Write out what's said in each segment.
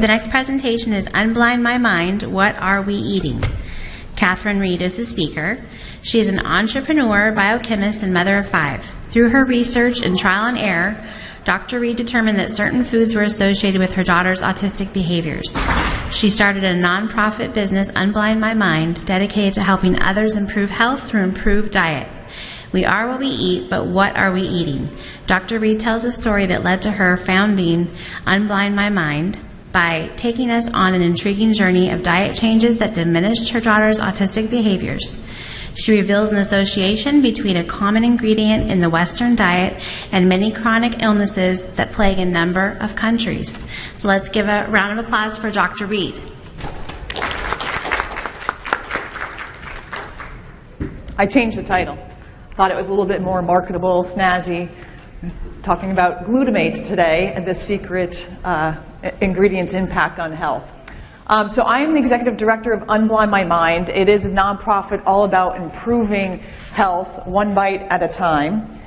The next presentation is Unblind My Mind, What Are We Eating? Katherine Reid is the speaker. She is an entrepreneur, biochemist, and mother of 5. Through her research and trial and error, Dr. Reid determined that certain foods were associated with her daughter's autistic behaviors. She started a nonprofit business, Unblind My Mind, dedicated to helping others improve health through improved diet. We are what we eat, but what are we eating? Dr. Reid tells a story that led to her founding Unblind My Mind by taking us on an intriguing journey of diet changes that diminished her daughter's autistic behaviors. She reveals an association between a common ingredient in the Western diet and many chronic illnesses that plague a number of countries. So let's give a round of applause for Dr. Reid. I changed the title. Thought it was a little bit more marketable, snazzy. Talking about glutamate today and the secret ingredient's impact on health. So I am the executive director of Unblind My Mind. It is a nonprofit all about improving health, one bite at a time.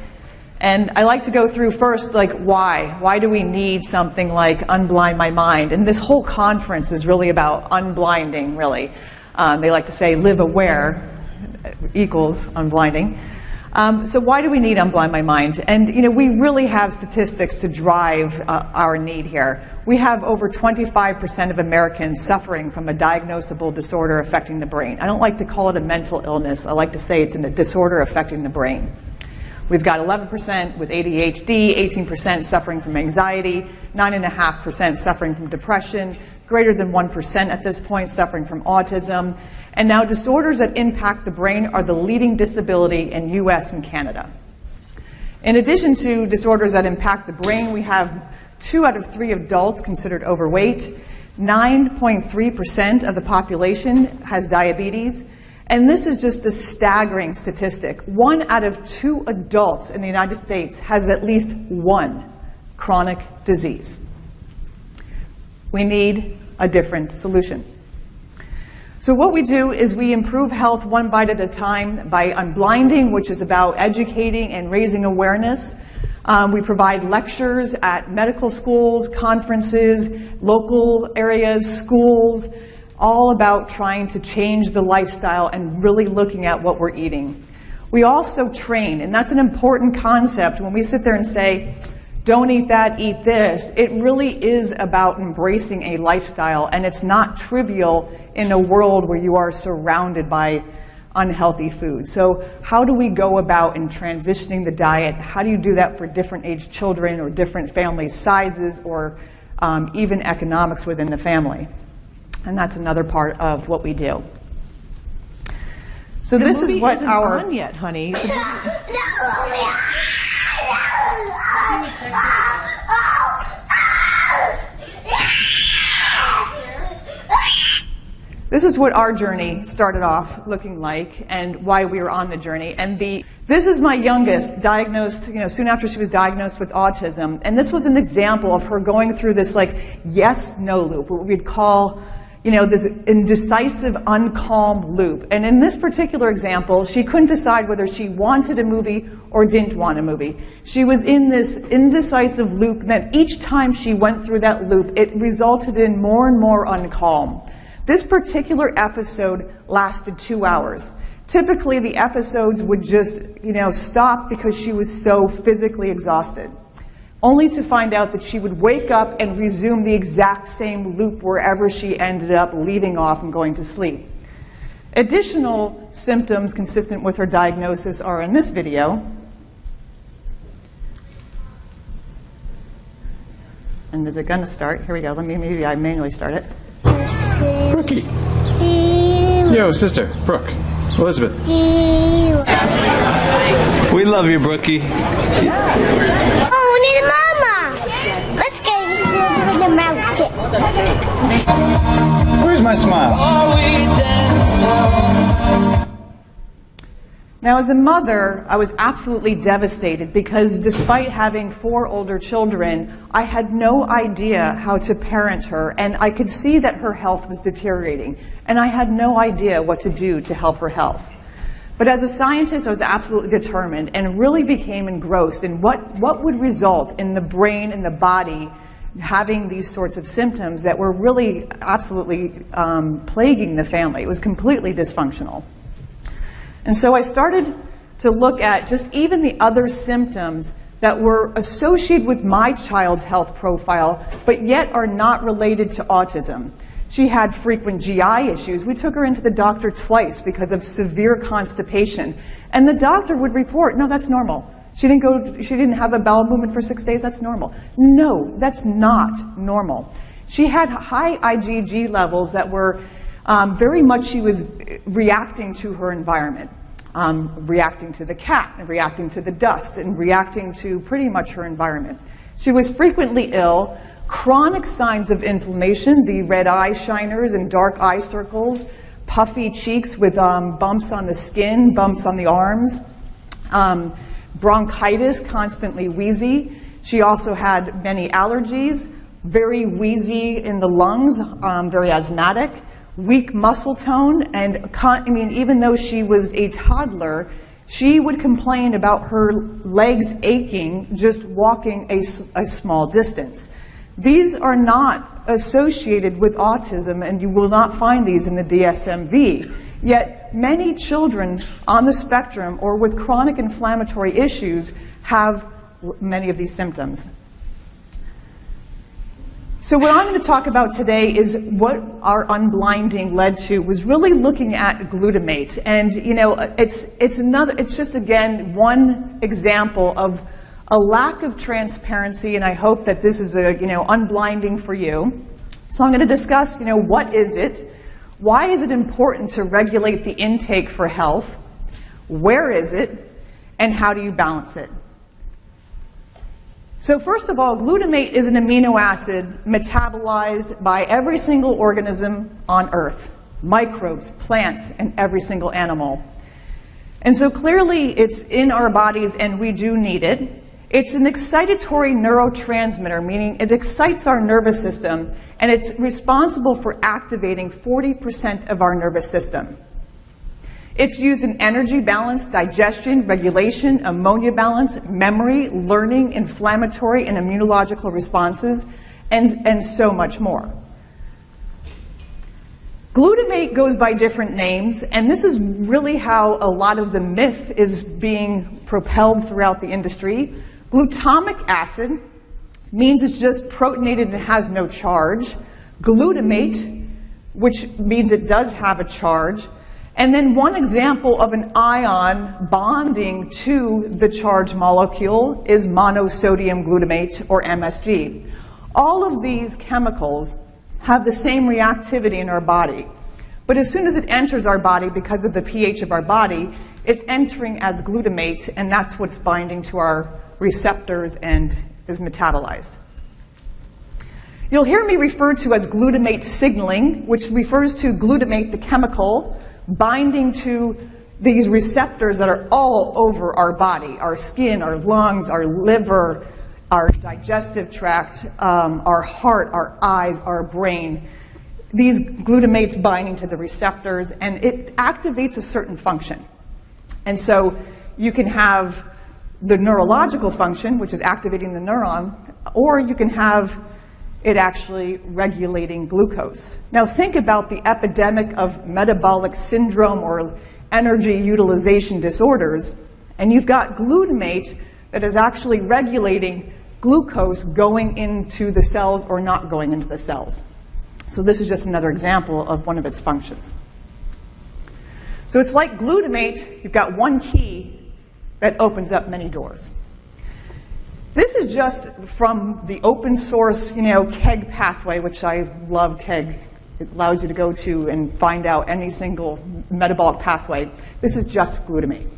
And I like to go through first, like, why? Why do we need something like Unblind My Mind? And this whole conference is really about unblinding, really. They like to say live aware equals unblinding. So why do we need Unblind My Mind? And we really have statistics to drive our need here. We have over 25% of Americans suffering from a diagnosable disorder affecting the brain. I don't like to call it a mental illness. I like to say it's a disorder affecting the brain. We've got 11% with ADHD, 18% suffering from anxiety, 9.5% suffering from depression, greater than 1% at this point suffering from autism. And now disorders that impact the brain are the leading disability in US and Canada. In addition to disorders that impact the brain, we have 2 out of 3 adults considered overweight. 9.3% of the population has diabetes. And this is just a staggering statistic. 1 out of 2 adults in the United States has at least one chronic disease. We need a different solution. So what we do is we improve health one bite at a time by unblinding, which is about educating and raising awareness. We provide lectures at medical schools, conferences, local areas, schools, all about trying to change the lifestyle and really looking at what we're eating. We also train, and that's an important concept. When we sit there and say, don't eat that, eat this, it really is about embracing a lifestyle, and it's not trivial in a world where you are surrounded by unhealthy food. So how do we go about in transitioning the diet? How do you do that for different age children or different family sizes or even economics within the family? And that's another part of what we do. So this is what our... on yet, honey. This is what our journey started off looking like and why we were on the journey. And this is my youngest, diagnosed, soon after she was diagnosed with autism. And this was an example of her going through this like yes-no loop, what we'd call this indecisive, uncalm loop. And in this particular example, she couldn't decide whether she wanted a movie or didn't want a movie. She was in this indecisive loop that each time she went through that loop, it resulted in more and more uncalm. This particular episode lasted 2 hours. Typically, the episodes would just, stop because she was so physically exhausted, only to find out that she would wake up and resume the exact same loop wherever she ended up leaving off and going to sleep. Additional symptoms consistent with her diagnosis are in this video. And is it going to start? Here we go. Maybe I manually start it. Brookie. Yo, sister. Brooke. Elizabeth. We love you, Brookie. Oh, we need a mama. Let's go to the mountain. Where's my smile? Now, as a mother, I was absolutely devastated because despite having 4 older children, I had no idea how to parent her, and I could see that her health was deteriorating, and I had no idea what to do to help her health. But as a scientist, I was absolutely determined and really became engrossed in what would result in the brain and the body having these sorts of symptoms that were really absolutely plaguing the family. It was completely dysfunctional. And so I started to look at just even the other symptoms that were associated with my child's health profile, but yet are not related to autism. She had frequent GI issues. We took her into the doctor twice because of severe constipation. And the doctor would report, no, that's normal. She didn't have a bowel movement for 6 days, that's normal. No, that's not normal. She had high IgG levels that were very much, she was reacting to her environment, reacting to the cat, and reacting to the dust, and reacting to pretty much her environment. She was frequently ill, chronic signs of inflammation, the red eye shiners and dark eye circles, puffy cheeks with bumps on the skin, bumps on the arms, bronchitis, constantly wheezy. She also had many allergies, very wheezy in the lungs, very asthmatic, weak muscle tone, and even though she was a toddler, she would complain about her legs aching just walking a small distance. These are not associated with autism, and you will not find these in the DSM-V. Yet many children on the spectrum or with chronic inflammatory issues have many of these symptoms. So what I'm going to talk about today is what our unblinding led to was really looking at glutamate. And it's just again one example of a lack of transparency, and I hope that this is unblinding for you. So I'm going to discuss what is it? Why is it important to regulate the intake for health? Where is it? And how do you balance it? So first of all, glutamate is an amino acid metabolized by every single organism on Earth, microbes, plants, and every single animal. And so clearly it's in our bodies and we do need it. It's an excitatory neurotransmitter, meaning it excites our nervous system, and it's responsible for activating 40% of our nervous system. It's used in energy balance, digestion, regulation, ammonia balance, memory, learning, inflammatory and immunological responses, and so much more. Glutamate goes by different names, and this is really how a lot of the myth is being propelled throughout the industry. Glutamic acid means it's just protonated and has no charge. Glutamate, which means it does have a charge. And then one example of an ion bonding to the charged molecule is monosodium glutamate, or MSG. All of these chemicals have the same reactivity in our body. But as soon as it enters our body, because of the pH of our body, it's entering as glutamate, and that's what's binding to our receptors and is metabolized. You'll hear me referred to as glutamate signaling, which refers to glutamate, the chemical, binding to these receptors that are all over our body, our skin, our lungs, our liver, our digestive tract, our heart, our eyes, our brain. These glutamates binding to the receptors, and it activates a certain function. And so you can have the neurological function, which is activating the neuron, or you can have it actually regulating glucose. Now think about the epidemic of metabolic syndrome or energy utilization disorders, and you've got glutamate that is actually regulating glucose going into the cells or not going into the cells. So this is just another example of one of its functions. So it's like glutamate, you've got one key that opens up many doors. This is just from the open source, KEGG pathway, which I love KEGG. It allows you to go to and find out any single metabolic pathway. This is just glutamate.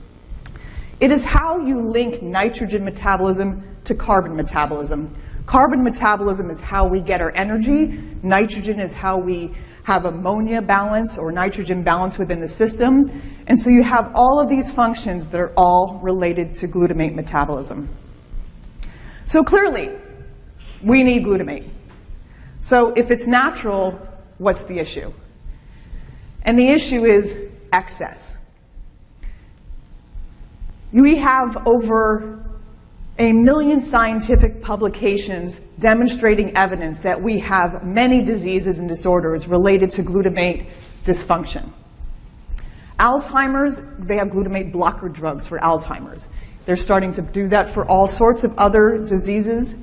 It is how you link nitrogen metabolism to carbon metabolism. Carbon metabolism is how we get our energy. Nitrogen is how we have ammonia balance or nitrogen balance within the system. And so you have all of these functions that are all related to glutamate metabolism. So clearly, we need glutamate. So if it's natural, what's the issue? And the issue is excess. We have over 1 million scientific publications demonstrating evidence that we have many diseases and disorders related to glutamate dysfunction. Alzheimer's, they have glutamate blocker drugs for Alzheimer's. They're starting to do that for all sorts of other diseases.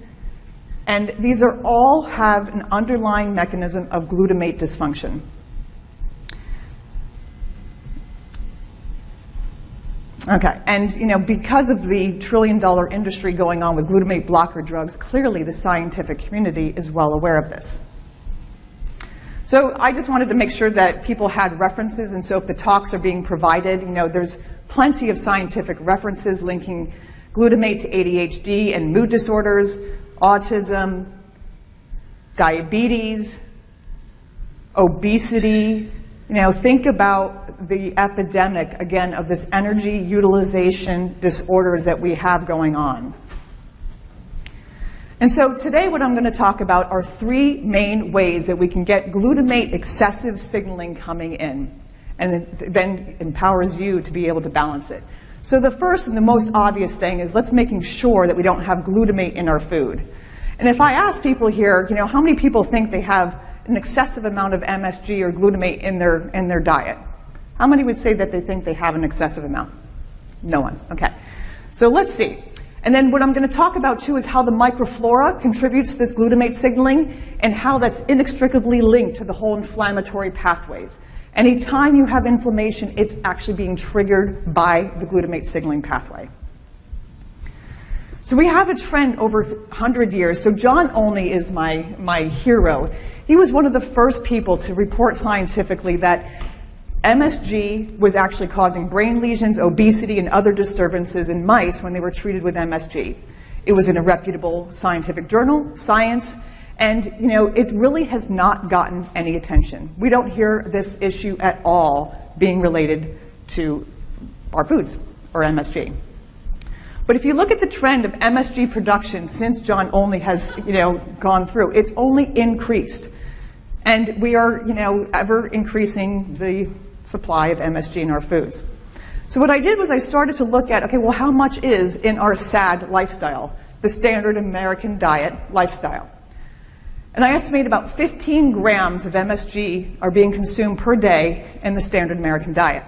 And these are all have an underlying mechanism of glutamate dysfunction. Okay, and because of the trillion-dollar industry going on with glutamate blocker drugs, clearly the scientific community is well aware of this. So I just wanted to make sure that people had references, and so if the talks are being provided, there's plenty of scientific references linking glutamate to ADHD and mood disorders, autism, diabetes, obesity. Think about the epidemic, again, of this energy utilization disorders that we have going on. And so today what I'm going to talk about are 3 main ways that we can get glutamate excessive signaling coming in, and then empowers you to be able to balance it. So the first and the most obvious thing is let's making sure that we don't have glutamate in our food. And if I ask people here, how many people think they have an excessive amount of MSG or glutamate in their diet? How many would say that they think they have an excessive amount? No one. Okay. So let's see. And then what I'm going to talk about too is how the microflora contributes to this glutamate signaling and how that's inextricably linked to the whole inflammatory pathways. Anytime you have inflammation, it's actually being triggered by the glutamate signaling pathway. So we have a trend over 100 years. So John Olney is my hero. He was one of the first people to report scientifically that MSG was actually causing brain lesions, obesity, and other disturbances in mice when they were treated with MSG. It was in a reputable scientific journal, Science, and it really has not gotten any attention. We don't hear this issue at all being related to our foods or MSG. But if you look at the trend of MSG production since John Olney has gone through, it's only increased. And we are ever increasing the supply of MSG in our foods. So what I did was I started to look at, okay, well, how much is in our SAD lifestyle, the standard American diet lifestyle? And I estimate about 15 grams of MSG are being consumed per day in the standard American diet.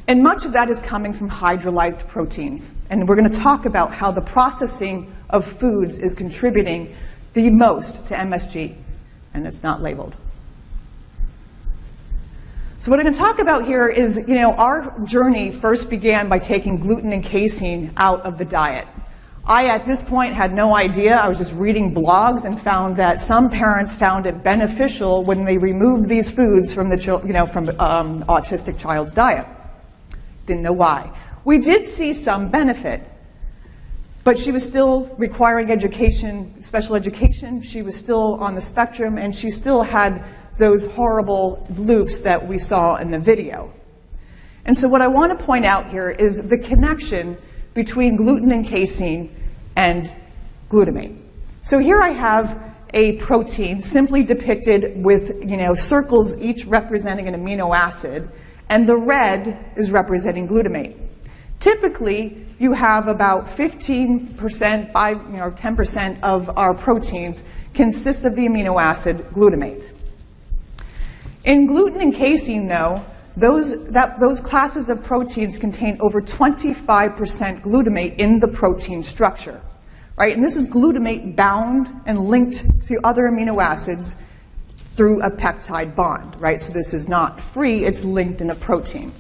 And much of that is coming from hydrolyzed proteins. And we're going to talk about how the processing of foods is contributing the most to MSG, and it's not labeled. So what I'm going to talk about here is, our journey first began by taking gluten and casein out of the diet. I, at this point, had no idea. I was just reading blogs and found that some parents found it beneficial when they removed these foods from the autistic child's diet. Didn't know why. We did see some benefit, but she was still requiring education, special education. She was still on the spectrum, and she still had those horrible loops that we saw in the video. And so what I want to point out here is the connection between gluten and casein and glutamate. So here I have a protein simply depicted with circles each representing an amino acid, and the red is representing glutamate. Typically, you have about 15%, 10% of our proteins consist of the amino acid glutamate. In gluten and casein, though, those classes of proteins contain over 25% glutamate in the protein structure, right? And this is glutamate bound and linked to other amino acids through a peptide bond, right? So this is not free, it's linked in a protein.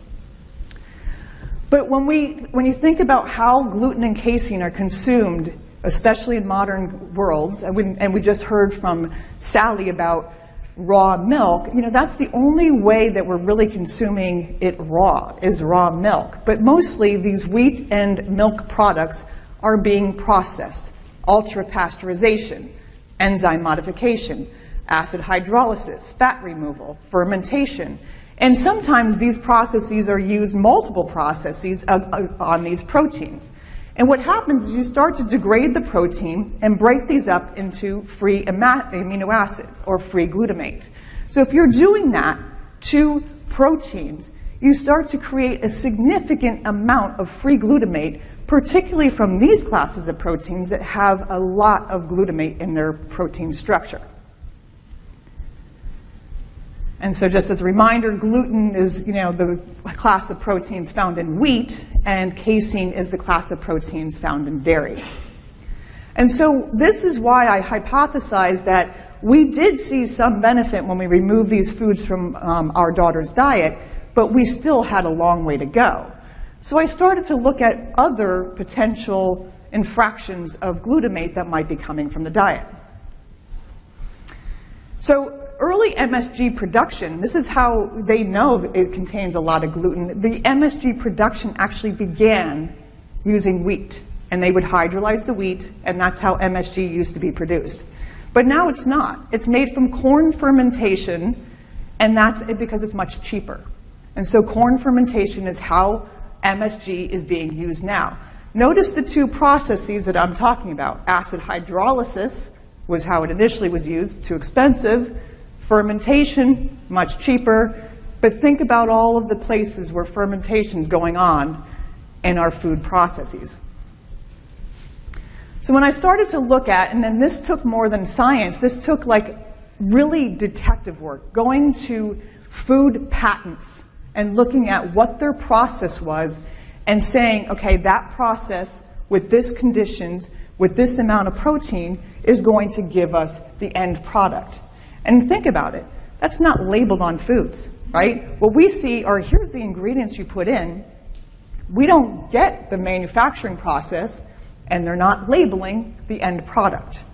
But when you think about how gluten and casein are consumed, especially in modern worlds, and we just heard from Sally about raw milk, that's the only way that we're really consuming it raw, is raw milk. But mostly these wheat and milk products are being processed. Ultra-pasteurization, enzyme modification, acid hydrolysis, fat removal, fermentation. And sometimes these processes are used, multiple processes on these proteins. And what happens is you start to degrade the protein and break these up into free amino acids or free glutamate. So if you're doing that to proteins, you start to create a significant amount of free glutamate, particularly from these classes of proteins that have a lot of glutamate in their protein structure. And so just as a reminder, gluten is, the class of proteins found in wheat, and casein is the class of proteins found in dairy. And so this is why I hypothesized that we did see some benefit when we removed these foods from our daughter's diet, but we still had a long way to go. So I started to look at other potential infractions of glutamate that might be coming from the diet. So early MSG production, this is how they know it contains a lot of gluten. The MSG production actually began using wheat, and they would hydrolyze the wheat, and that's how MSG used to be produced. But now it's not. It's made from corn fermentation, and that's because it's much cheaper. And so corn fermentation is how MSG is being used now. Notice the two processes that I'm talking about. Acid hydrolysis was how it initially was used, too expensive. Fermentation, much cheaper. But think about all of the places where fermentation is going on in our food processes. So when I started to look at, and then this took more than science, this took like really detective work, going to food patents and looking at what their process was and saying, okay, that process with this conditions, with this amount of protein is going to give us the end product. And think about it, that's not labeled on foods, right? What we see are, here's the ingredients you put in. We don't get the manufacturing process, and they're not labeling the end product.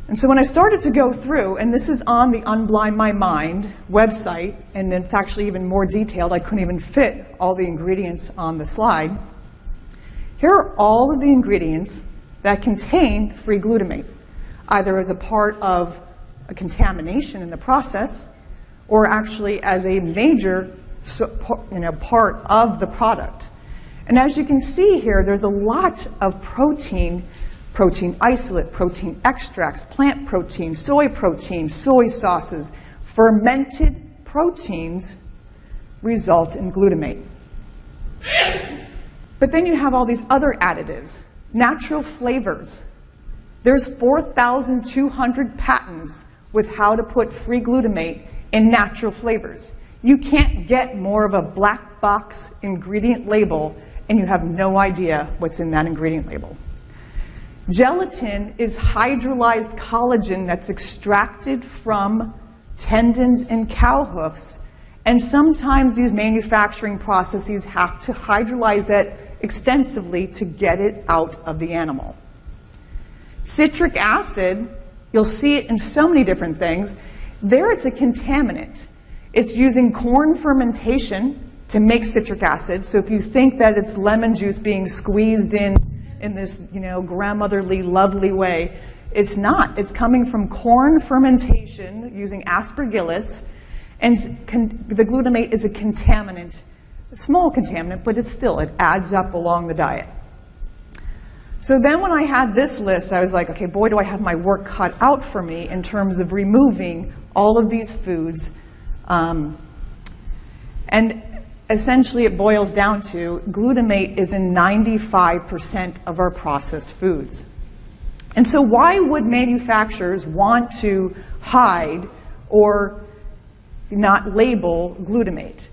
And so when I started to go through, and this is on the Unblind My Mind website, and it's actually even more detailed, I couldn't even fit all the ingredients on the slide. Here are all of the ingredients that contain free glutamate, either as a part of a contamination in the process, or actually as a major part of the product. And as you can see here, there's a lot of protein isolate, protein extracts, plant protein, soy sauces. Fermented proteins result in glutamate. But then you have all these other additives, natural flavors. There's 4,200 patents with how to put free glutamate in natural flavors. You can't get more of a black box ingredient label and you have no idea what's in that ingredient label. Gelatin is hydrolyzed collagen that's extracted from tendons and cow hoofs, and sometimes these manufacturing processes have to hydrolyze that extensively to get it out of the animal. Citric acid, you'll see it in so many different things. There it's a contaminant. It's using corn fermentation to make citric acid. So if you think that it's lemon juice being squeezed in this, grandmotherly, lovely way, it's not. It's coming from corn fermentation using aspergillus, and the glutamate is a contaminant, a small contaminant, but it adds up along the diet. So then when I had this list, I was like, okay, boy, do I have my work cut out for me in terms of removing all of these foods. And essentially it boils down to glutamate is in 95% of our processed foods. And so why would manufacturers want to hide or not label glutamate?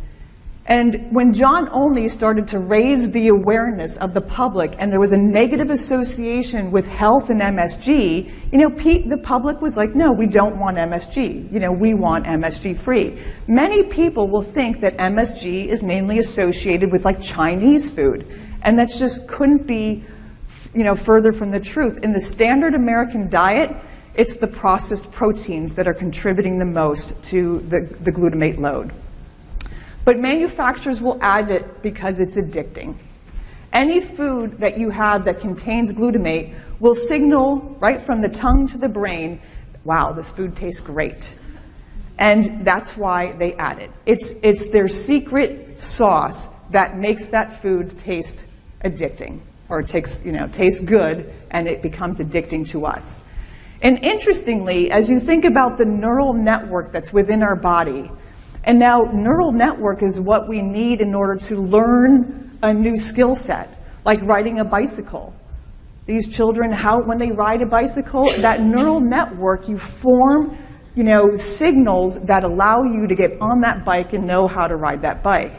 And when John Olney started to raise the awareness of the public, and there was a negative association with health and MSG, the public was like, no, we don't want MSG. We want MSG free. Many people will think that MSG is mainly associated with like Chinese food, and that just couldn't be, further from the truth. In the standard American diet, it's the processed proteins that are contributing the most to the glutamate load. But manufacturers will add it because it's addicting. Any food that you have that contains glutamate will signal right from the tongue to the brain, wow, this food tastes great. And that's why they add it. It's their secret sauce that makes that food taste addicting, or tastes good, and it becomes addicting to us. And interestingly, as you think about the neural network that's within our body, and now neural network is what we need in order to learn a new skill set. like riding a bicycle. These children, when they ride a bicycle, that neural network, you form, signals that allow you to get on that bike and know how to ride that bike.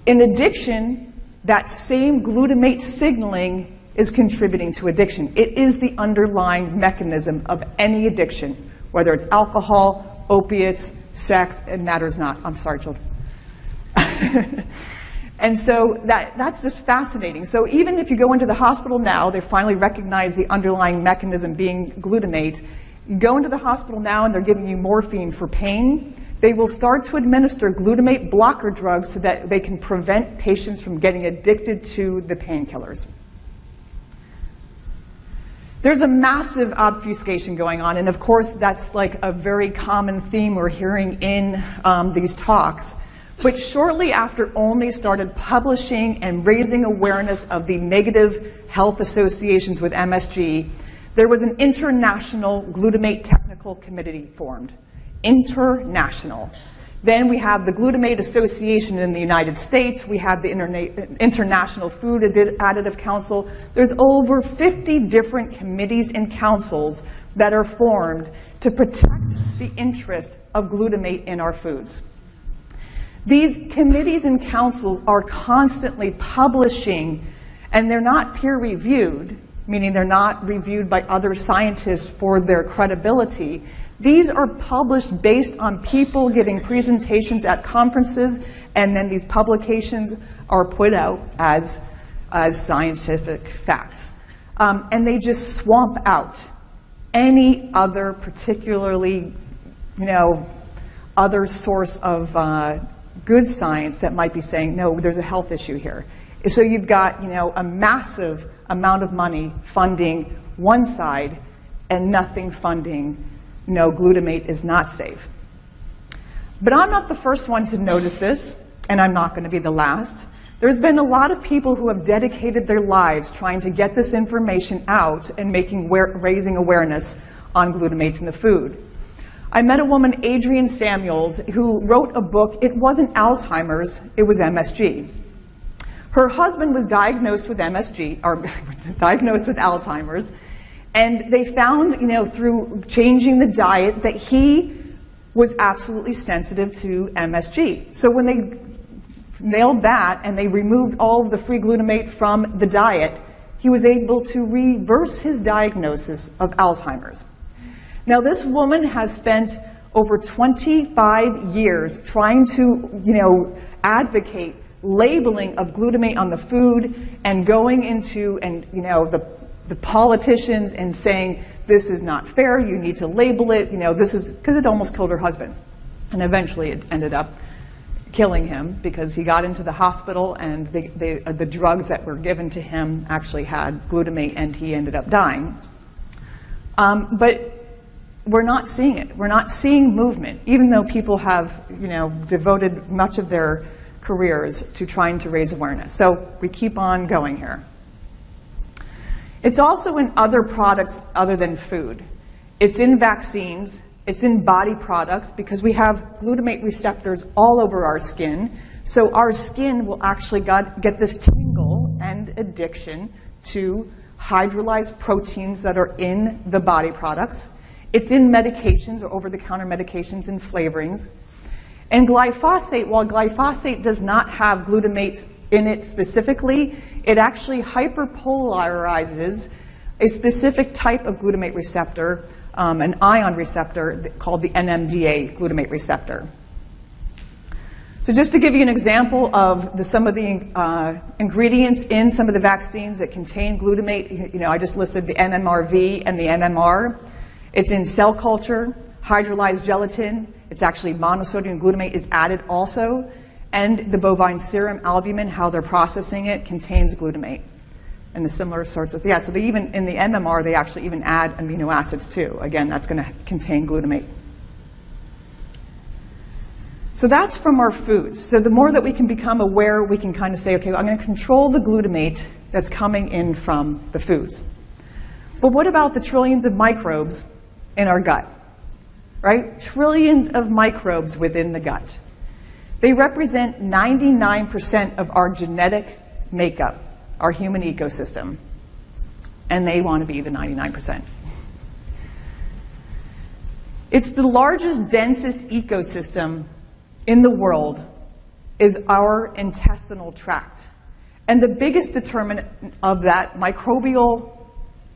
In addiction, that same glutamate signaling is contributing to addiction. It is the underlying mechanism of any addiction, whether it's alcohol, opiates, sex, it matters not. I'm sorry, children. And so that's just fascinating. So even if you go into the hospital now, they finally recognize the underlying mechanism being glutamate. You go into the hospital now and they're giving you morphine for pain. They will start to administer glutamate blocker drugs so that they can prevent patients from getting addicted to the painkillers. There's a massive obfuscation going on, and of course that's like a very common theme we're hearing in these talks. But shortly after ONLY started publishing and raising awareness of the negative health associations with MSG, there was an international glutamate technical committee formed. International. Then we have the Glutamate Association in the United States. We have the International Food Additive Council. There's over 50 different committees and councils that are formed to protect the interest of glutamate in our foods. These committees and councils are constantly publishing, and they're not peer-reviewed, meaning they're not reviewed by other scientists for their credibility. These are published based on people giving presentations at conferences, and then these publications are put out as scientific facts. And they just swamp out any other particularly, other source of good science that might be saying, no, there's a health issue here. So you've got, a massive amount of money funding one side and nothing funding, glutamate is not safe. But I'm not the first one to notice this, and I'm not going to be the last. There's been a lot of people who have dedicated their lives trying to get this information out and raising awareness on glutamate in the food. I met a woman, Adrienne Samuels, who wrote a book. It wasn't Alzheimer's, it was MSG. Her husband was diagnosed with MSG, or diagnosed with Alzheimer's, and they found, through changing the diet that he was absolutely sensitive to MSG. So when they nailed that and they removed all of the free glutamate from the diet, he was able to reverse his diagnosis of Alzheimer's. Now, this woman has spent over 25 years trying to, advocate labeling of glutamate on the food and going into, the politicians and saying, this is not fair, you need to label it, this is, because it almost killed her husband. And eventually it ended up killing him because he got into the hospital and the drugs that were given to him actually had glutamate and he ended up dying. But we're not seeing it. We're not seeing movement, even though people have, devoted much of their careers to trying to raise awareness. So we keep on going here. It's also in other products other than food. It's in vaccines. It's in body products because we have glutamate receptors all over our skin. So our skin will actually get this tingle and addiction to hydrolyzed proteins that are in the body products. It's in medications or over-the-counter medications and flavorings. And glyphosate, while glyphosate does not have glutamate in it specifically, it actually hyperpolarizes a specific type of glutamate receptor, an ion receptor called the NMDA glutamate receptor. So just to give you an example of some of the ingredients in some of the vaccines that contain glutamate, I just listed the MMRV and the MMR. It's in cell culture, hydrolyzed gelatin. It's actually monosodium glutamate is added also. And the bovine serum albumin, how they're processing it, contains glutamate. And the similar sorts of, so they even, in the MMR, they actually even add amino acids too. Again, that's going to contain glutamate. So that's from our foods. So the more that we can become aware, we can kind of say, okay, I'm going to control the glutamate that's coming in from the foods. But what about the trillions of microbes in our gut? Right? Trillions of microbes within the gut. They represent 99% of our genetic makeup. our human ecosystem, and they want to be the 99%. It's the largest, densest ecosystem in the world is our intestinal tract. And the biggest determinant of that microbial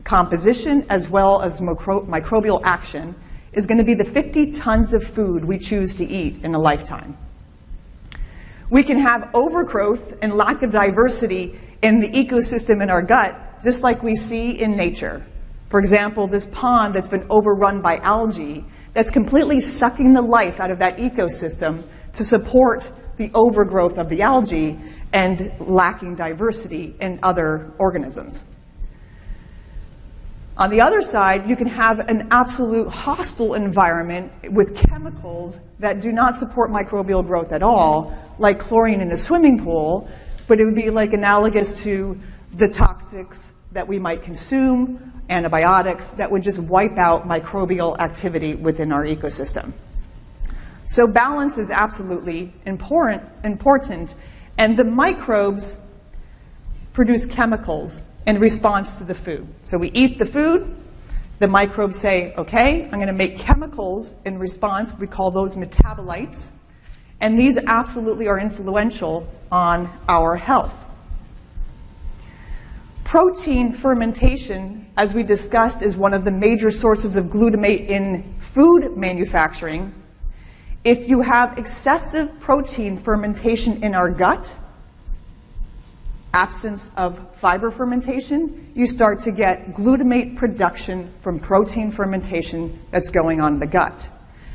composition as well as microbial action is going to be the 50 tons of food we choose to eat in a lifetime. We can have overgrowth and lack of diversity in the ecosystem in our gut, just like we see in nature. For example, this pond that's been overrun by algae, that's completely sucking the life out of that ecosystem to support the overgrowth of the algae and lacking diversity in other organisms. On the other side, you can have an absolute hostile environment with chemicals that do not support microbial growth at all, like chlorine in a swimming pool, but it would be like analogous to the toxics that we might consume, antibiotics, that would just wipe out microbial activity within our ecosystem. So balance is absolutely important, and the microbes produce chemicals in response to the food. So we eat the food, the microbes say, okay, I'm going to make chemicals in response. We call those metabolites, and these absolutely are influential on our health. Protein fermentation, as we discussed, is one of the major sources of glutamate in food manufacturing. If you have excessive protein fermentation in our gut, absence of fiber fermentation, you start to get glutamate production from protein fermentation that's going on in the gut.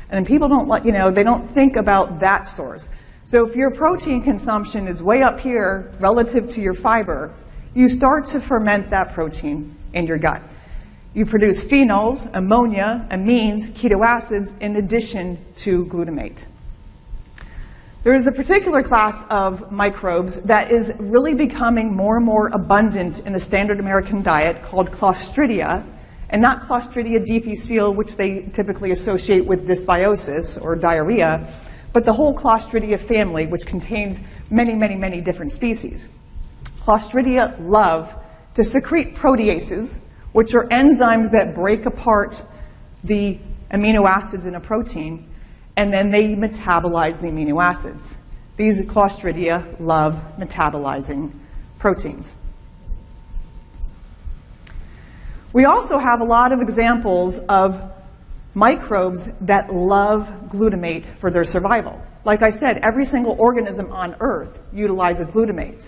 And people don't they don't think about that source. So if your protein consumption is way up here relative to your fiber, you start to ferment that protein in your gut. You produce phenols, ammonia, amines, keto acids, in addition to glutamate. There is a particular class of microbes that is really becoming more and more abundant in the standard American diet called Clostridia, and not Clostridia difficile, which they typically associate with dysbiosis or diarrhea, but the whole Clostridia family, which contains many, many, many different species. Clostridia love to secrete proteases, which are enzymes that break apart the amino acids in a protein, and then they metabolize the amino acids. These Clostridia love metabolizing proteins. We also have a lot of examples of microbes that love glutamate for their survival. Like I said, every single organism on Earth utilizes glutamate.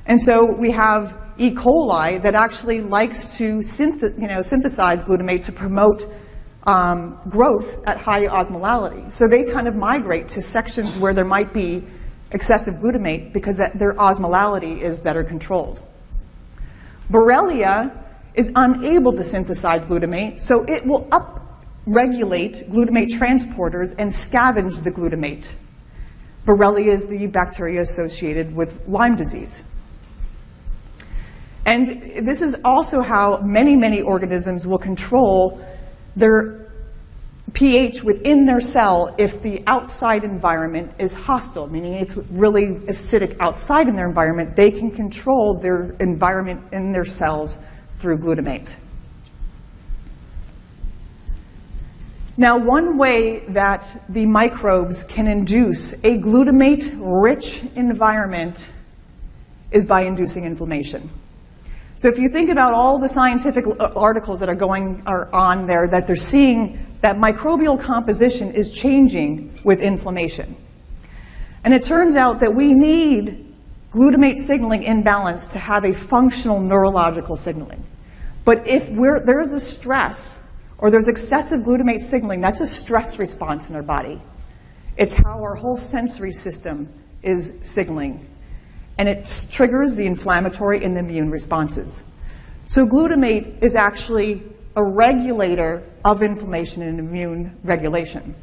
And so we have E. coli that actually likes to synthesize glutamate to promote growth at high osmolality. So they kind of migrate to sections where there might be excessive glutamate because their osmolality is better controlled. Borrelia is unable to synthesize glutamate, so it will upregulate glutamate transporters and scavenge the glutamate. Borrelia is the bacteria associated with Lyme disease. And this is also how many, many organisms will control their pH within their cell if the outside environment is hostile, meaning it's really acidic outside in their environment. They can control their environment in their cells through glutamate. Now, one way that the microbes can induce a glutamate-rich environment is by inducing inflammation. So if you think about all the scientific articles that are on there, that they're seeing that microbial composition is changing with inflammation. And it turns out that we need glutamate signaling imbalance to have a functional neurological signaling. But if there's a stress or there's excessive glutamate signaling, that's a stress response in our body. It's how our whole sensory system is signaling. And it triggers the inflammatory and immune responses. So glutamate is actually a regulator of inflammation and immune regulation.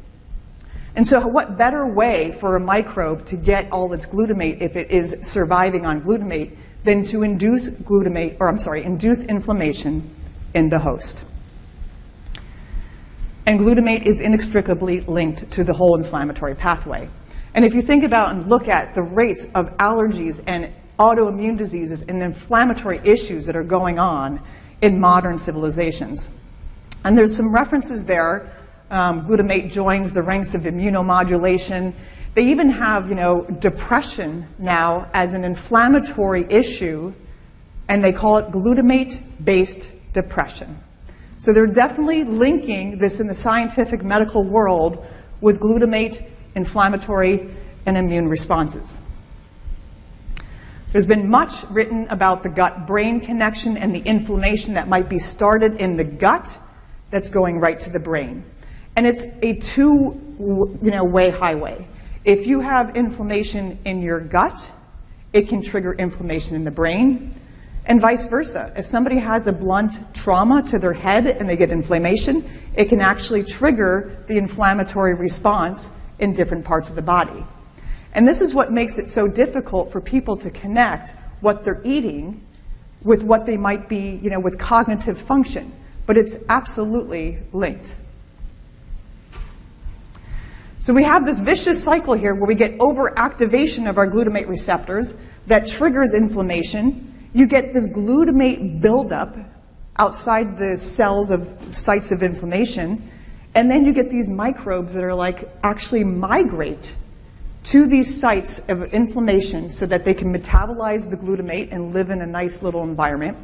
And so what better way for a microbe to get all its glutamate if it is surviving on glutamate than to induce induce inflammation in the host. And glutamate is inextricably linked to the whole inflammatory pathway. And if you think about and look at the rates of allergies and autoimmune diseases and inflammatory issues that are going on in modern civilizations. And there's some references there. Glutamate joins the ranks of immunomodulation. They even have, depression now as an inflammatory issue, and they call it glutamate-based depression. So they're definitely linking this in the scientific medical world with glutamate, inflammatory, and immune responses. There's been much written about the gut-brain connection and the inflammation that might be started in the gut that's going right to the brain. And it's a two-way highway. If you have inflammation in your gut, it can trigger inflammation in the brain, and vice versa. If somebody has a blunt trauma to their head and they get inflammation, it can actually trigger the inflammatory response in different parts of the body. And this is what makes it so difficult for people to connect what they're eating with what they might be, with cognitive function. But it's absolutely linked. So we have this vicious cycle here where we get overactivation of our glutamate receptors that triggers inflammation. You get this glutamate buildup outside the cells of sites of inflammation, and then you get these microbes that are actually migrate to these sites of inflammation so that they can metabolize the glutamate and live in a nice little environment,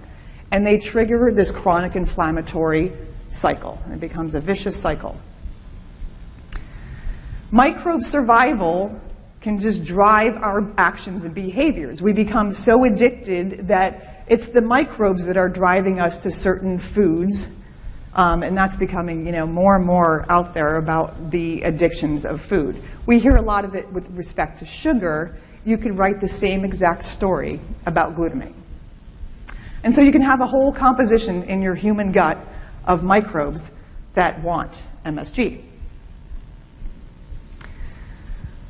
and they trigger this chronic inflammatory cycle. It becomes a vicious cycle. Microbe survival can just drive our actions and behaviors. We become so addicted that it's the microbes that are driving us to certain foods, and that's becoming more and more out there about the addictions of food. We hear a lot of it with respect to sugar. You could write the same exact story about glutamate. And so you can have a whole composition in your human gut of microbes that want MSG.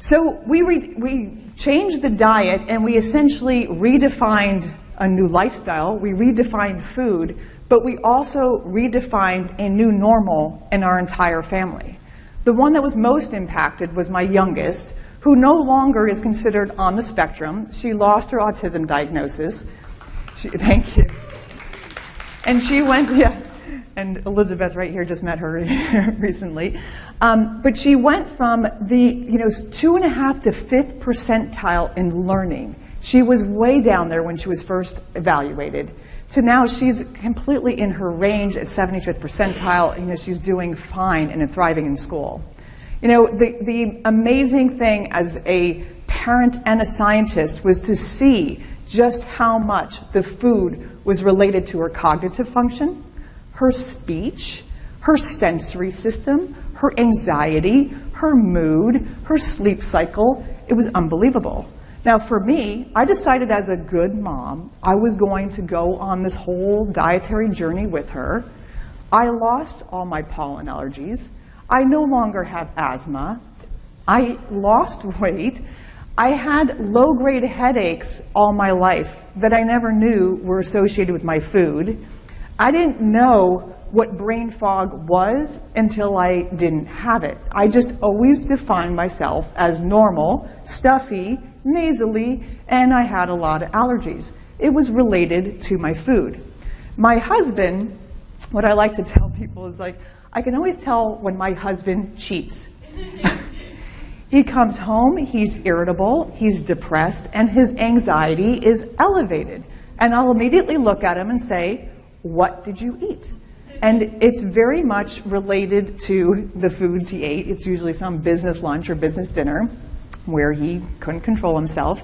So we changed the diet, and we essentially redefined a new lifestyle. We redefined food, but we also redefined a new normal in our entire family. The one that was most impacted was my youngest, who no longer is considered on the spectrum. She lost her autism diagnosis. Thank you. And she went, and Elizabeth right here just met her recently. But she went from the 2.5 to 5th percentile in learning. She was way down there when she was first evaluated, to now she's completely in her range at 75th percentile. She's doing fine and thriving in school. The amazing thing as a parent and a scientist was to see just how much the food was related to her cognitive function, her speech, her sensory system, her anxiety, her mood, her sleep cycle. It was unbelievable. Now for me, I decided as a good mom, I was going to go on this whole dietary journey with her. I lost all my pollen allergies. I no longer have asthma. I lost weight. I had low-grade headaches all my life that I never knew were associated with my food. I didn't know what brain fog was until I didn't have it. I just always defined myself as normal, stuffy, nasally, and I had a lot of allergies. It was related to my food. My husband, what I like to tell people is I can always tell when my husband cheats. He comes home, he's irritable, he's depressed, and his anxiety is elevated. And I'll immediately look at him and say, what did you eat? And it's very much related to the foods he ate. It's usually some business lunch or business dinner where he couldn't control himself.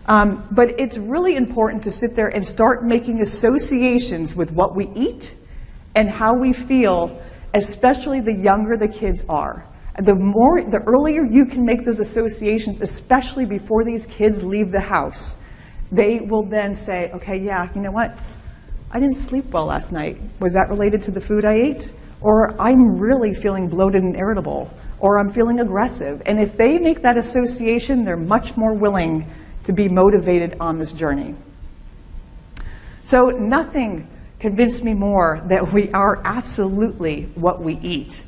But it's really important to sit there and start making associations with what we eat and how we feel, especially the younger the kids are. The earlier you can make those associations, especially before these kids leave the house, they will then say, okay, yeah, you know what? I didn't sleep well last night. Was that related to the food I ate? Or I'm really feeling bloated and irritable, or I'm feeling aggressive. And if they make that association, they're much more willing to be motivated on this journey. So nothing convinced me more that we are absolutely what we eat.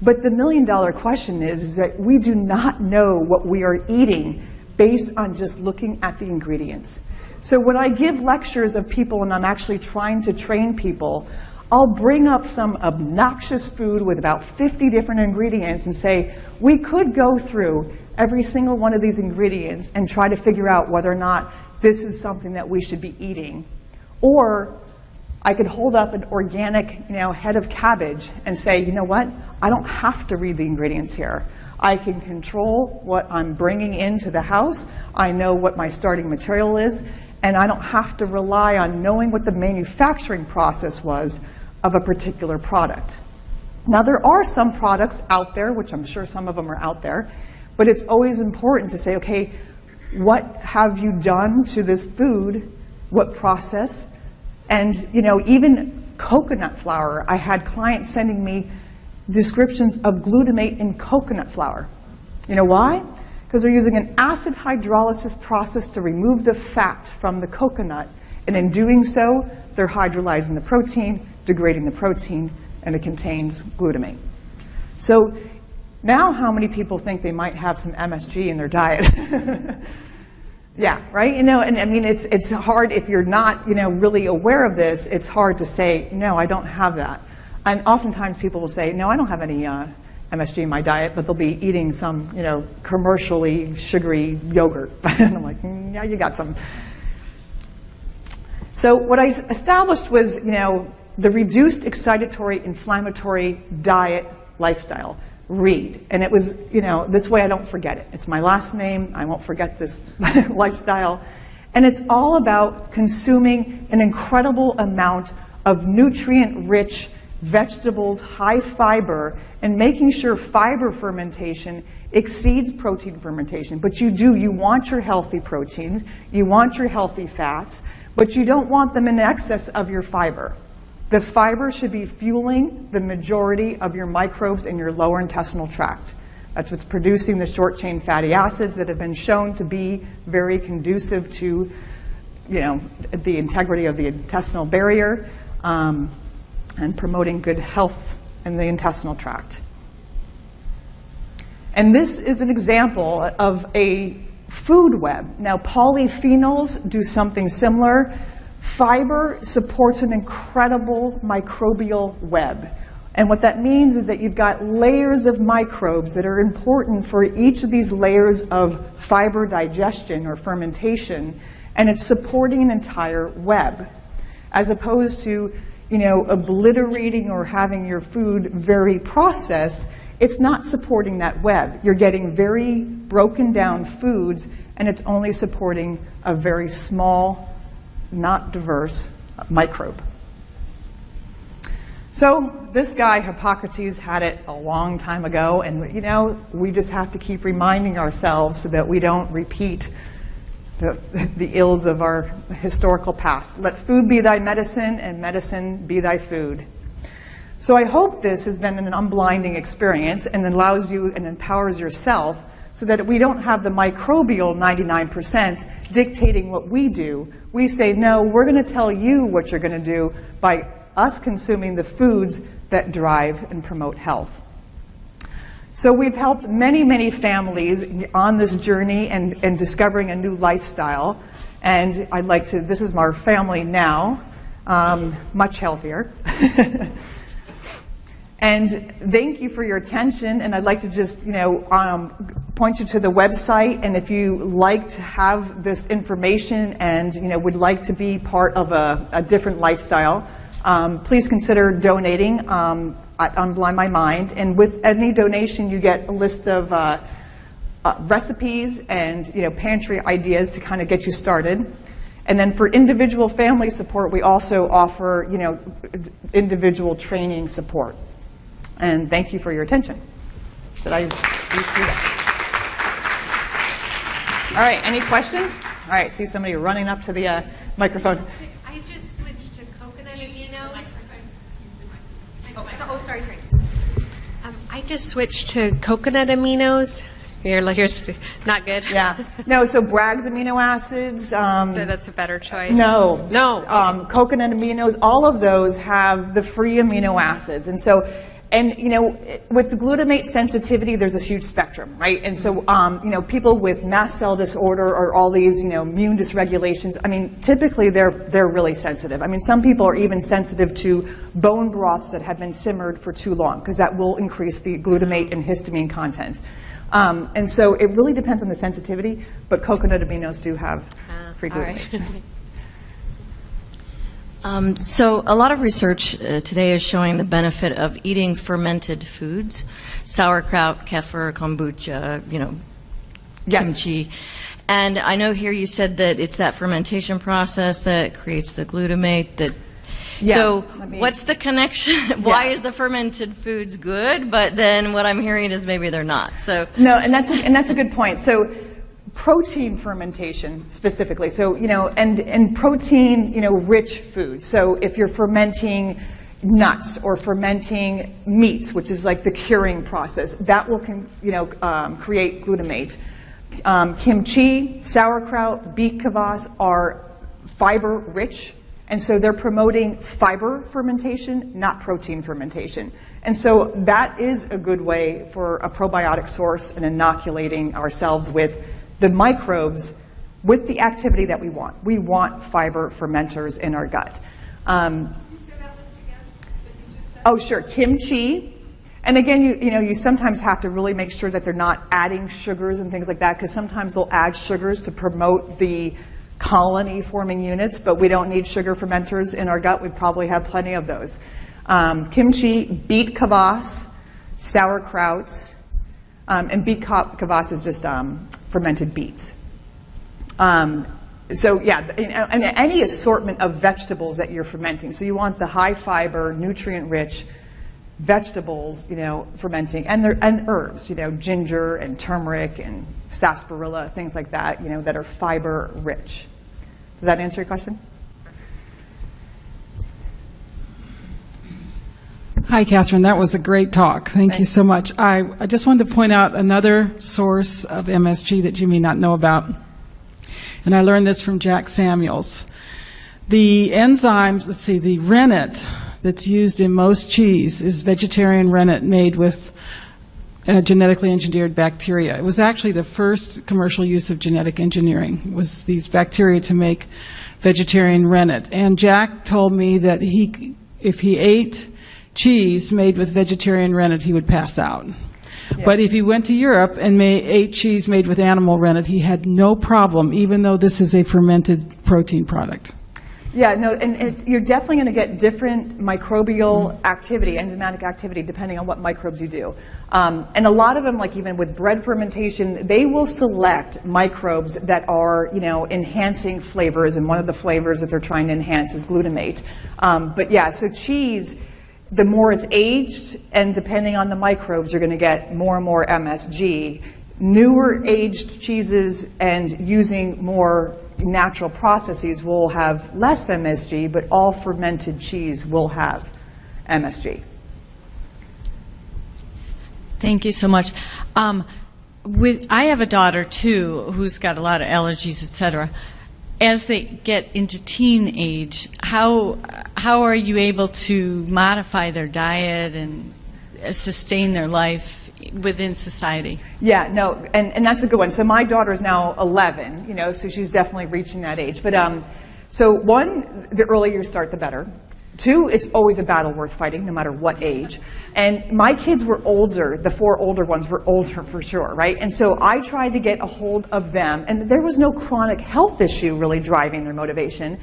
But the million-dollar question is that we do not know what we are eating based on just looking at the ingredients. So when I give lectures of people and I'm actually trying to train people, I'll bring up some obnoxious food with about 50 different ingredients and say, we could go through every single one of these ingredients and try to figure out whether or not this is something that we should be eating. Or I could hold up an organic, head of cabbage and say, you know what? I don't have to read the ingredients here. I can control what I'm bringing into the house. I know what my starting material is, and I don't have to rely on knowing what the manufacturing process was of a particular product. Now, there are some products out there, which I'm sure some of them are out there, but it's always important to say, okay, what have you done to this food? What process? And even coconut flour, I had clients sending me descriptions of glutamate in coconut flour. You know why? Because they're using an acid hydrolysis process to remove the fat from the coconut, and in doing so, they're hydrolyzing the protein, degrading the protein, and it contains glutamate. So now how many people think they might have some MSG in their diet? Yeah, right? And I mean, it's hard if you're not, really aware of this, it's hard to say, no, I don't have that. And oftentimes people will say, no, I don't have any MSG in my diet, but they'll be eating some, commercially sugary yogurt. And I'm like, yeah, you got some. So what I established was, the reduced excitatory inflammatory diet lifestyle. Reid. And it was, this way I don't forget it. It's my last name. I won't forget this lifestyle. And it's all about consuming an incredible amount of nutrient-rich vegetables, high fiber, and making sure fiber fermentation exceeds protein fermentation. But you want your healthy proteins, you want your healthy fats, but you don't want them in excess of your fiber. The fiber should be fueling the majority of your microbes in your lower intestinal tract. That's what's producing the short-chain fatty acids that have been shown to be very conducive to, the integrity of the intestinal barrier and promoting good health in the intestinal tract. And this is an example of a food web. Now, polyphenols do something similar. Fiber supports an incredible microbial web. And what that means is that you've got layers of microbes that are important for each of these layers of fiber digestion or fermentation, and it's supporting an entire web, as opposed to, obliterating or having your food very processed. It's not supporting that web. You're getting very broken down foods, and it's only supporting a very small, not diverse microbe. So this guy, Hippocrates, had it a long time ago, and we just have to keep reminding ourselves so that we don't repeat the ills of our historical past. Let food be thy medicine, and medicine be thy food. So I hope this has been an unblinding experience and allows you and empowers yourself so that we don't have the microbial 99% dictating what we do. We say, no, we're going to tell you what you're going to do by us consuming the foods that drive and promote health. So we've helped many, many families on this journey and discovering a new lifestyle. And I'd like to, this is our family now, much healthier. And thank you for your attention, and I'd like to just, point you to the website, and if you like to have this information and, would like to be part of a different lifestyle, please consider donating at Unblind My Mind, and with any donation you get a list of recipes and, pantry ideas to kind of get you started. And then for individual family support, we also offer, individual training support. And thank you for your attention. Did I see that? All right, any questions? All right, see somebody running up to the microphone. I just switched to coconut aminos. Sorry. I just switched to coconut aminos. Here's not good. Yeah. No, so Bragg's amino acids. That's a better choice. No. No. Coconut aminos, all of those have the free amino acids. And so And, you know, with the glutamate sensitivity, there's this huge spectrum, right? And so, you know, people with mast cell disorder or all these, you know, immune dysregulations, I mean, typically they're really sensitive. I mean, some people are even sensitive to bone broths that have been simmered for too long, because that will increase the glutamate and histamine content. And so it really depends on the sensitivity, but coconut aminos do have free glutamate. Right. So a lot of research today is showing the benefit of eating fermented foods, sauerkraut, kefir, kombucha, you know, Yes. kimchi. And I know here you said that it's that fermentation process that creates the glutamate that. Yeah, So I mean- what's the connection? Why Yeah. is the fermented foods good, but then what I'm hearing is maybe they're not? So No, and that's a good point. So protein fermentation specifically. So, you know, and protein, you know, rich foods. So if you're fermenting nuts or fermenting meats, which is like the curing process, that will, you know, create glutamate. Kimchi, sauerkraut, beet kvass are fiber rich. And so they're promoting fiber fermentation, not protein fermentation. And so that is a good way for a probiotic source and inoculating ourselves with the microbes with the activity that we want. We want fiber fermenters in our gut. Oh, sure, kimchi. And again, you sometimes have to really make sure that they're not adding sugars and things like that, because sometimes they'll add sugars to promote the colony forming units, but we don't need sugar fermenters in our gut. We probably have plenty of those. Kimchi, beet kvass, sauerkrauts, and beet kvass is just fermented beets. So yeah, and any assortment of vegetables that you're fermenting. So you want the high fiber, nutrient rich vegetables, you know, fermenting, and herbs, you know, ginger and turmeric and sarsaparilla, things like that, you know, that are fiber rich. Does that answer your question? Hi, Catherine. That was a great talk. Thank you so much. I just wanted to point out another source of MSG that you may not know about. And I learned this from Jack Samuels. The enzymes, let's see, the rennet that's used in most cheese is vegetarian rennet made with genetically engineered bacteria. It was actually the first commercial use of genetic engineering, was these bacteria to make vegetarian rennet. And Jack told me that if he ate cheese made with vegetarian rennet, he would pass out. Yeah. But if he went to Europe and ate cheese made with animal rennet, he had no problem, even though this is a fermented protein product. Yeah, no, and you're definitely going to get different microbial activity, enzymatic activity, depending on what microbes you do. And a lot of them, like even with bread fermentation, they will select microbes that are, you know, enhancing flavors, and one of the flavors that they're trying to enhance is glutamate. But yeah, so cheese, the more it's aged, and depending on the microbes, you're going to get more and more MSG. Newer aged cheeses and using more natural processes will have less MSG, but all fermented cheese will have MSG. Thank you so much. I have a daughter too who's got a lot of allergies, etc. As they get into teen age, how are you able to modify their diet and sustain their life within society? Yeah, no, and that's a good one. So my daughter is now 11, you know, so she's definitely reaching that age. But so one, the earlier you start, the better. Two, it's always a battle worth fighting, no matter what age. And my kids were older. The 4 older ones were older for sure, right? And so I tried to get a hold of them, and there was no chronic health issue really driving their motivation.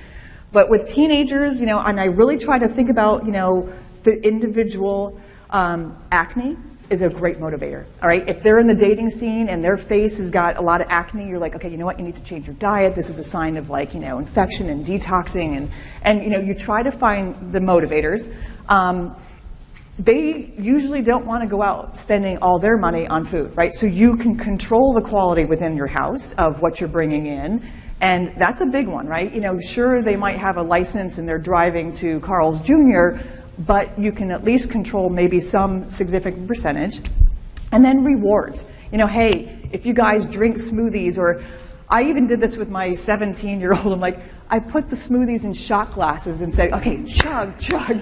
But with teenagers, you know, and I really try to think about, you know, the individual. Acne is a great motivator, all right? If they're in the dating scene and their face has got a lot of acne, you're like, okay, you know what, you need to change your diet. This is a sign of, like, you know, infection and detoxing, and you know, you try to find the motivators. They usually don't want to go out spending all their money on food, right? So you can control the quality within your house of what you're bringing in, and that's a big one, right? You know, sure, they might have a license and they're driving to Carl's Jr., but you can at least control maybe some significant percentage. And then rewards. You know, hey, if you guys drink smoothies, or I even did this with my 17-year-old. I'm like, I put the smoothies in shot glasses and said, okay, chug, chug,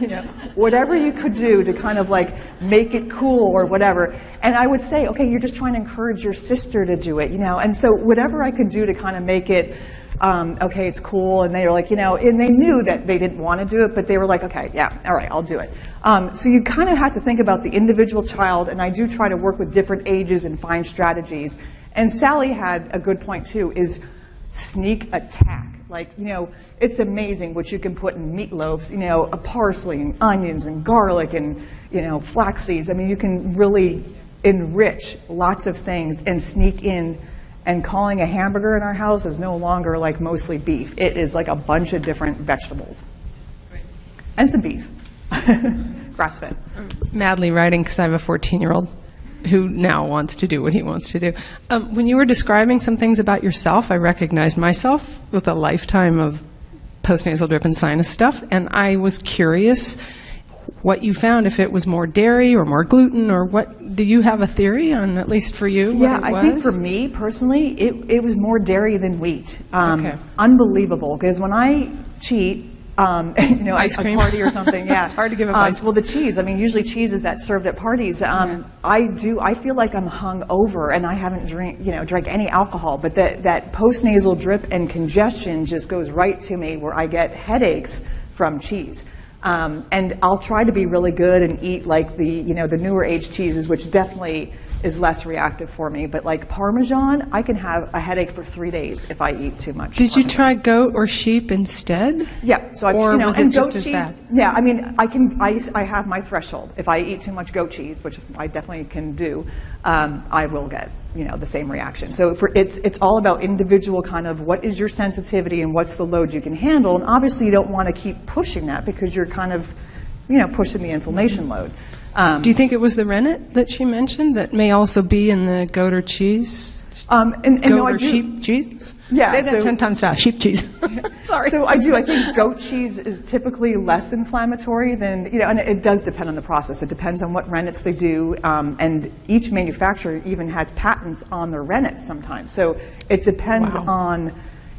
whatever you could do to kind of like make it cool or whatever. And I would say, okay, you're just trying to encourage your sister to do it, And so whatever I could do to kind of make it, okay, it's cool. And they were like, and they knew that they didn't want to do it, but they were like, okay, yeah, all right, I'll do it. So you kind of have to think about the individual child, and I do try to work with different ages and find strategies. And Sally had a good point too, is sneak attack. Like, it's amazing what you can put in meatloaves, a parsley and onions and garlic and, flax seeds. I mean, you can really enrich lots of things and sneak in. And calling a hamburger in our house is no longer like mostly beef. It is like a bunch of different vegetables. And some beef. Grass-fed. I'm madly writing because I have a 14-year-old who now wants to do what he wants to do. When you were describing some things about yourself, I recognized myself with a lifetime of postnasal drip and sinus stuff, and I was curious what you found, if it was more dairy or more gluten, or what. Do you have a theory on, at least for you, Yeah, what it was? I think for me personally, it was more dairy than wheat. Okay. Unbelievable, because when I cheat, Ice cream. a party or something, yeah. It's hard to give up ice cream. Well, the cheese, usually cheese is that served at parties. I feel like I'm hung over and I haven't drank any alcohol, but that postnasal drip and congestion just goes right to me where I get headaches from cheese. And I'll try to be really good and eat like the newer age cheeses, which definitely is less reactive for me. But like Parmesan, I can have a headache for 3 days if I eat too much. Did you Parmesan. try goat or sheep instead? Yeah. So or was it just as cheese, bad? Yeah. I mean, I have my threshold. If I eat too much goat cheese, which I definitely can do, I will get the same reaction. So it's all about individual kind of what is your sensitivity and what's the load you can handle. And obviously you don't want to keep pushing that because you're kind of pushing the inflammation load. Do you think it was the rennet that she mentioned that may also be in the goat or cheese? Goat or sheep cheese? Yeah. Say that 10 times fast. Sheep cheese. Sorry. So I do. I think goat cheese is typically less inflammatory than, and it does depend on the process. It depends on what rennets they do. And each manufacturer even has patents on their rennets sometimes. So it depends on,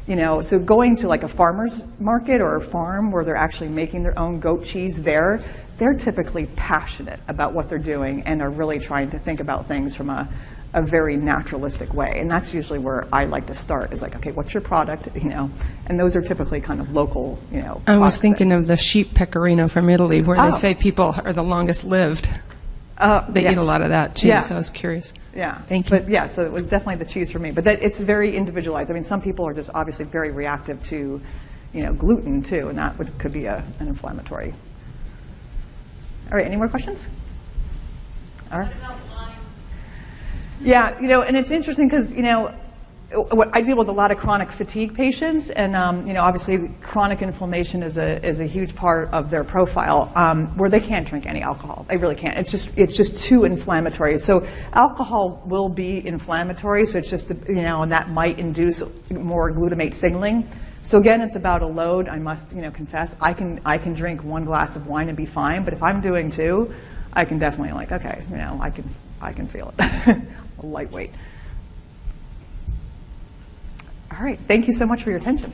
so going to like a farmer's market or a farm where they're actually making their own goat cheese there, they're typically passionate about what they're doing and are really trying to think about things from a very naturalistic way. And that's usually where I like to start, is like, okay, what's your product, and those are typically kind of local, I was thinking of the sheep pecorino from Italy, where they say people are the longest lived. They eat a lot of that cheese, so I was curious. Yeah. Thank you. But yeah, so it was definitely the cheese for me. But it's very individualized. I mean, some people are just obviously very reactive to, gluten too, and that could be an inflammatory. All right, any more questions? All right. Yeah, and it's interesting because, what I deal with a lot of chronic fatigue patients, and obviously chronic inflammation is a huge part of their profile, where they can't drink any alcohol. They really can't. It's just too inflammatory. So alcohol will be inflammatory. So it's just and that might induce more glutamate signaling. So again, it's about a load. I must confess, I can drink 1 glass of wine and be fine. But if I'm doing 2, I can definitely I can feel it. Lightweight. All right. Thank you so much for your attention.